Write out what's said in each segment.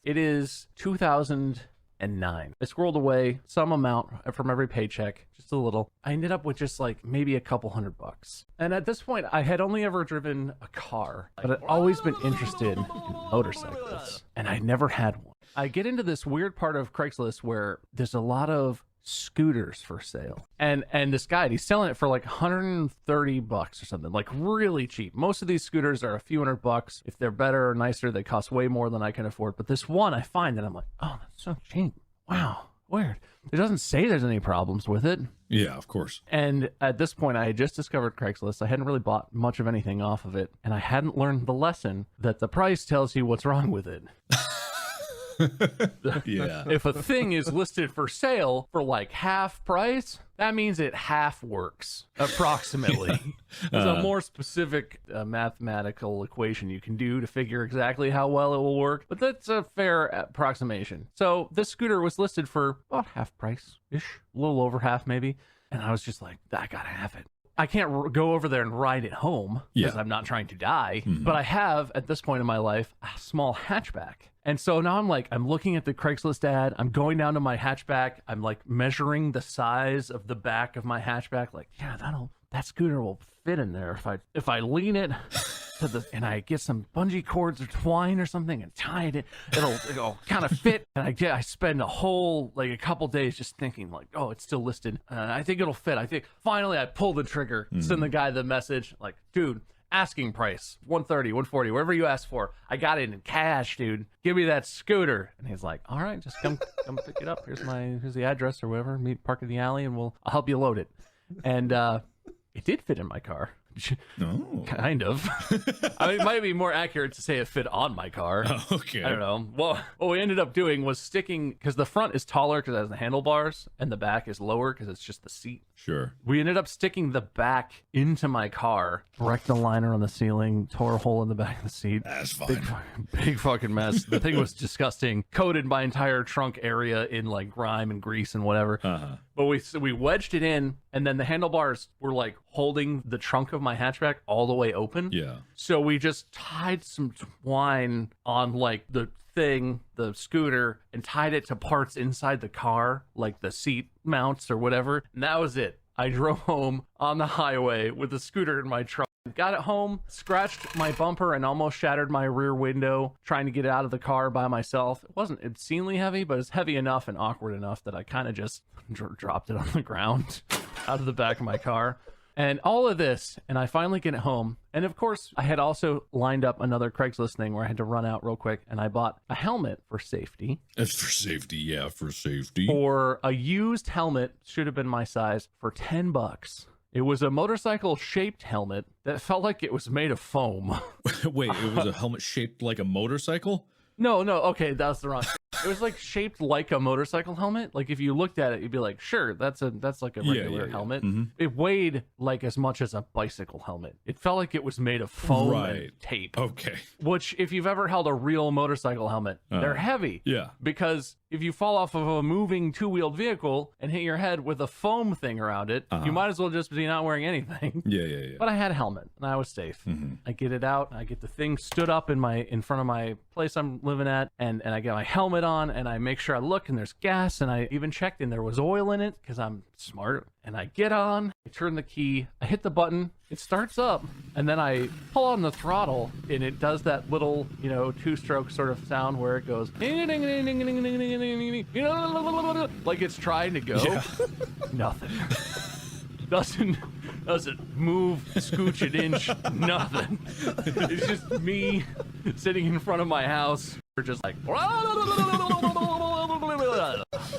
It is 2009. I squirreled away some amount from every paycheck, just a little. I ended up with just like maybe a couple $100. And at this point, I had only ever driven a car, but I'd always been interested in motorcycles, and I never had one. I get into this weird part of Craigslist where there's a lot of scooters for sale, and this guy, he's selling it for like $130 or something, like really cheap. Most of these scooters are a few $100. If they're better or nicer, they cost way more than I can afford. But this one I find that I'm like, oh, that's so cheap. Wow, weird. It doesn't say there's any problems with it. Yeah, of course. And at this point, I had just discovered Craigslist. I hadn't really bought much of anything off of it, and I hadn't learned the lesson that the price tells you what's wrong with it. Yeah. If a thing is listed for sale for like half price, that means it half works, approximately. There's a more specific mathematical equation you can do to figure exactly how well it will work, but that's a fair approximation. So this scooter was listed for about half price-ish, a little over half maybe, and I was just like, I gotta have it. I can't go over there and ride it home because I'm not trying to die, but I have, at this point in my life, a small hatchback. And so now I'm looking at the Craigslist ad. I'm going down to my hatchback. I'm like measuring the size of the back of my hatchback. Like, yeah, that scooter will fit in there if I lean it to and I get some bungee cords or twine or something and tie it. It'll kind of fit. And I spend a couple days just thinking like, oh, it's still listed. I think it'll fit. I think finally I pull the trigger, send the guy the message like, dude, asking price, 130, 140, whatever you ask for. I got it in cash, dude. Give me that scooter. And he's like, all right, just come pick it up. Here's the address or whatever. Park in the alley and I'll help you load it. And it did fit in my car. Oh. Kind of. I mean, it might be more accurate to say it fit on my car. Okay. I don't know. Well, what we ended up doing was sticking, because the front is taller because it has the handlebars, and the back is lower because it's just the seat. Sure. We ended up sticking the back into my car, wrecked the liner on the ceiling, tore a hole in the back of the seat. That's fine. Big fucking mess. The thing was disgusting. Coated my entire trunk area in like grime and grease and whatever. But we wedged it in, and then the handlebars were like holding the trunk of my hatchback all the way open. Yeah. So we just tied some twine on like the scooter, and tied it to parts inside the car, like the seat mounts or whatever. And that was it. I drove home on the highway with the scooter in my trunk. Got it home, scratched my bumper and almost shattered my rear window trying to get it out of the car by myself. It wasn't obscenely heavy, but it's heavy enough and awkward enough that I kind of just dropped it on the ground out of the back of my car. And all of this, and I finally get it home. And of course, I had also lined up another Craigslist thing where I had to run out real quick, and I bought a helmet for safety. That's for safety, yeah, for safety. For a used helmet, should have been my size, for $10. It was a motorcycle-shaped helmet that felt like it was made of foam. Wait, it was a helmet shaped like a motorcycle? No, okay, that's the wrong. It was like shaped like a motorcycle helmet. Like if you looked at it, you'd be like, sure, that's like a regular helmet. It weighed like as much as a bicycle helmet. It felt like it was made of foam and tape. Okay. Which, if you've ever held a real motorcycle helmet, they're heavy. Yeah. Because if you fall off of a moving two-wheeled vehicle and hit your head with a foam thing around it, you might as well just be not wearing anything. Yeah. But I had a helmet and I was safe. I get it out. I get the thing stood up in front of my place I'm living at, and I get my helmet on, and I make sure I look, and there's gas, and I even checked, and there was oil in it because I'm smart. And I get on, I turn the key, I hit the button, it starts up, and then I pull on the throttle, and it does that little, two-stroke sort of sound where it goes like it's trying to go. Yeah. Nothing. Doesn't move, scooch an inch, nothing. It's just me sitting in front of my house, just like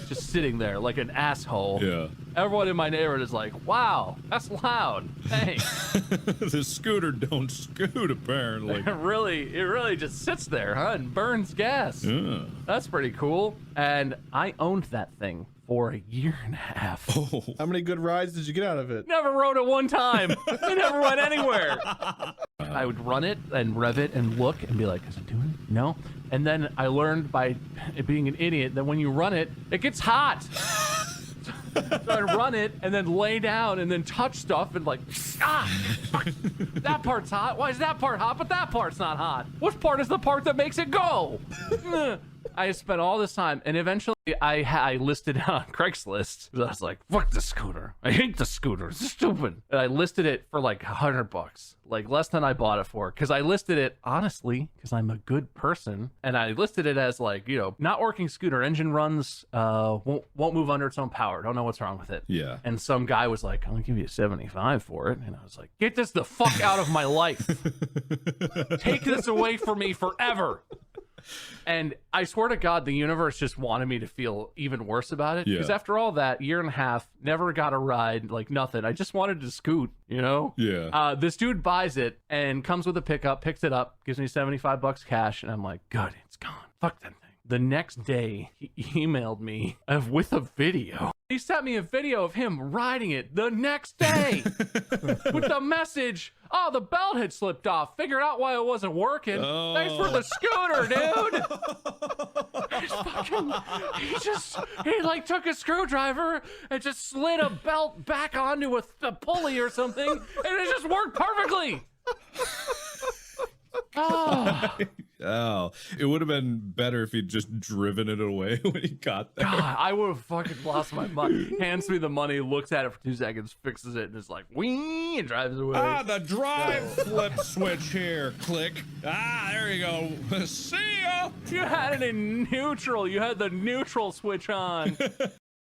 just sitting there like an asshole. Yeah. Everyone in my neighborhood is like, wow, that's loud. Thanks. The scooter don't scoot, apparently. It really just sits there, and burns gas. Yeah. That's pretty cool. And I owned that thing for a year and a half. Oh. How many good rides did you get out of it? Never rode it one time. It never went anywhere. I would run it and rev it and look and be like, is it doing it? No. And then I learned by being an idiot that when you run it, it gets hot. So I'd run it and then lay down and then touch stuff and like, that part's hot. Why is that part hot, but that part's not hot? Which part is the part that makes it go? I spent all this time, and eventually I listed it on Craigslist. I was like, fuck the scooter. I hate the scooter. It's stupid. And I listed it for like $100, like less than I bought it for. Because I listed it, honestly, because I'm a good person. And I listed it as like, you know, not working scooter, engine runs, won't move under its own power. Don't know what's wrong with it. Yeah. And some guy was like, I'm going to give you a 75 for it. And I was like, get this the fuck out of my life. Take this away from me forever. And I swear to God, the universe just wanted me to feel even worse about it. Because after all that, year and a half, never got a ride, like nothing. I just wanted to scoot, you know? Yeah. This dude buys it and comes with a pickup, picks it up, gives me $75 cash. And I'm like, good, it's gone. Fuck that thing. The next day, he emailed me with a video. He sent me a video of him riding it the next day with the message, oh, the belt had slipped off. Figured out why it wasn't working. Oh. Thanks for the scooter, dude. He like took a screwdriver and just slid a belt back onto a pulley or something, and it just worked perfectly. Oh. Oh, it would have been better if he'd just driven it away when he got there. God, I would have fucking lost my mind. Hands me the money, looks at it for 2 seconds, fixes it, and is like, wee, and drives away. Ah, the drive flip switch here. Click. Ah, there you go. See ya. You had it in neutral. You had the neutral switch on.